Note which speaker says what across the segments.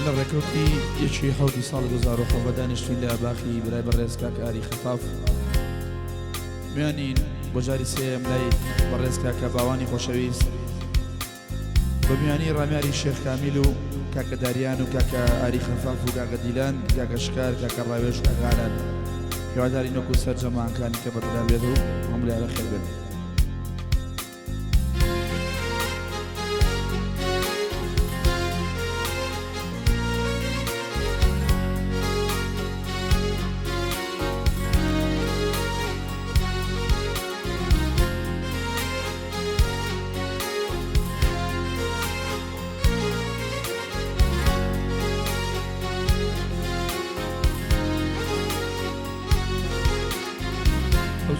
Speaker 1: لە ڕێکەوتی یەکی حەوتی ساڵ 2007 دانیشتوین لە باخی برای بەڕێز کاک ئاری خەفاف میانین بۆ جاری سێم لای بەڕێز کاکە باوانی خۆشەویست بە میانی ڕامیاری شێخ کامیل و کاکە داریان و کاکە ئاری خەفاف و کاکە دیلان کاکە شکار کاکە ڕاوێژ و کاکانان هیواداری نۆک و سەرجەماعەکانی کە بەدڵیان بێت و هەموو خێر بێت.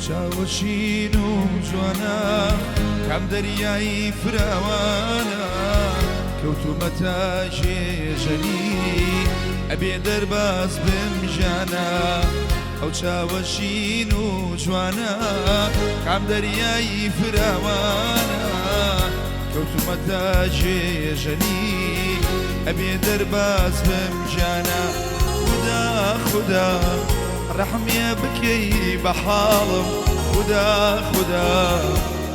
Speaker 2: چاوەشین و جوانە کام دەریایی فراوانە کەوتومەتە ژێژەنی ئەبێ دەرباز بمژانە ئەو چاوەشین و جوانە کام دەریایی فراوانە کەوتومەتە ژێژەنی ئەبێ دەرباز بمژانە خدا خدا رحمي بكي بحالم خدا خدا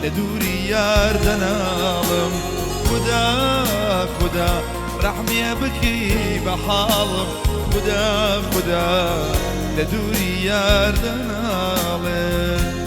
Speaker 2: لدوري يار دنالم خدا خدا رحمي بكي بحالم خدا خدا لدوري يار دنالم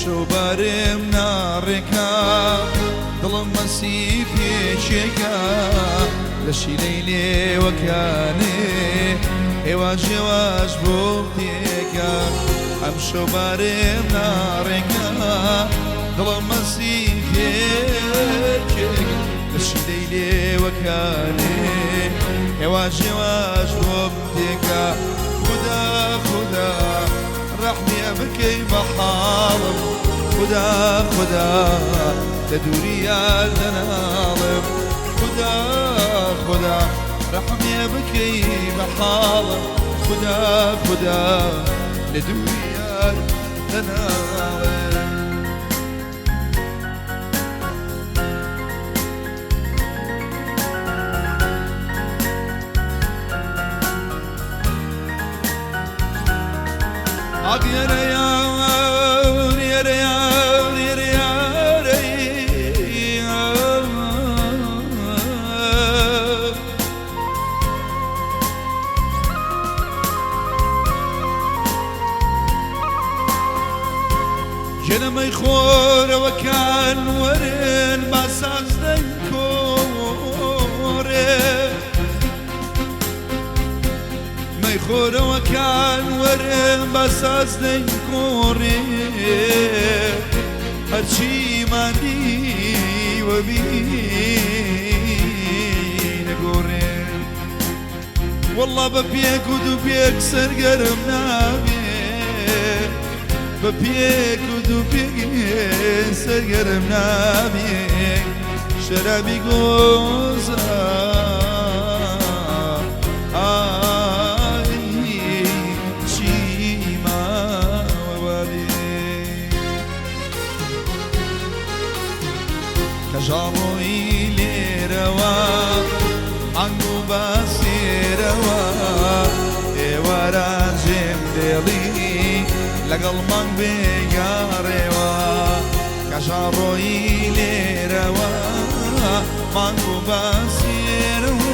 Speaker 2: شوبارم نارێکا دڵم مەسی پێچێکە لەشی لێوەکانێ هێواش هێواش بۆ تێکە ئەم شوبارم نارێکا دڵم مەسی پێچێکە لەشی لێوەکانێ هێواش هێواش بۆ تێکە خدا خدا رحمي بكي بحالم خدا خدا لدوري يا دنالم خدا خدا رحمي بكي بحالم خدا خدا لدوري يا دنالم يا ريان يا ريان يا ريان جنا ما يخور وكان ورن باساس دنكورن خورا وكان ورم بساز نكوري هرشي ماني وبين قوري والله ببيك ودبيك سرقرم نابي ببيك ودبيك سرقرم نابي شرابي قوزا جاروي ليروا عنو باسيروا ايوارا جيم ديلي لقل من بيقاروا كجاروي ليروا عنو باسيروا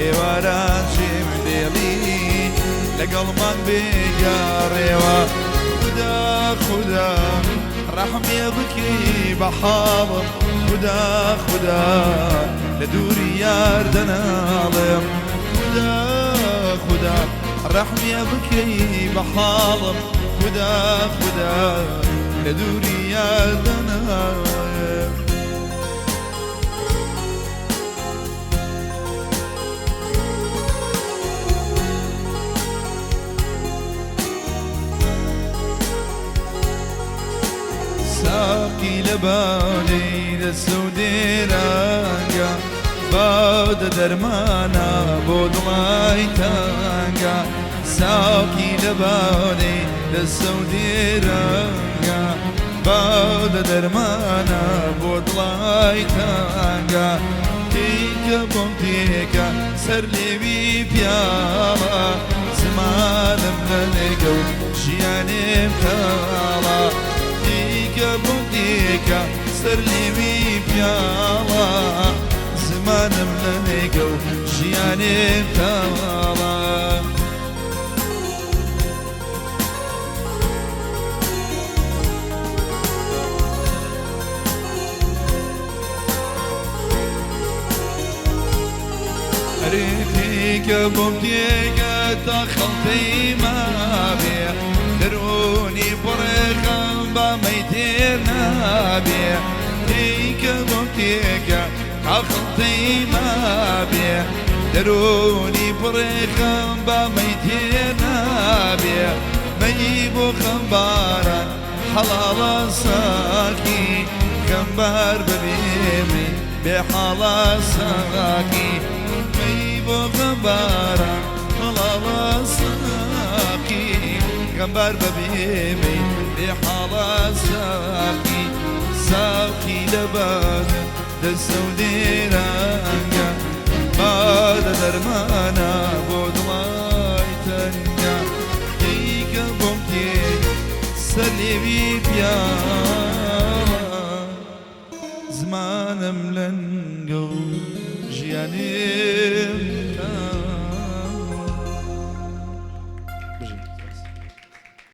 Speaker 2: ايوارا جيم ديلي لقل من بيقاروا خدا خدا رحمي بكي بحالم خدا خدا لدوري يار دنالم خدا خدا رحمي بكي بحالم خدا خدا لدوري يار دنالم لبالي للسوديرانقا بعد درمانا بودلاي تانقا ساقي لبالي للسوديرانقا بعد درمانا بودلاي تانقا تيكا بومتيكا سر لي بيبيالا زمان ملنقو جياني متالا تيكا بومتيكا سر لي بيبيالا زمان ملنقو جياني متالا ريتيك بمديك دخلتي ما بيع دروني بريخم بميتين نابيع ريتيك بمديك دخلتي ما بيع دروني بريخم بميتين نابيع ميبو خمبارا حلال ساكي خمبار ببيمي بحلال ساكي غبارة حلال ساقي غبار ببيمي لحلال ساقي ساقي لبان دسوديرانيا بعد درمانا بودلاي تنيا كيك بومتي سليبي بيا زمان ملنقو جياني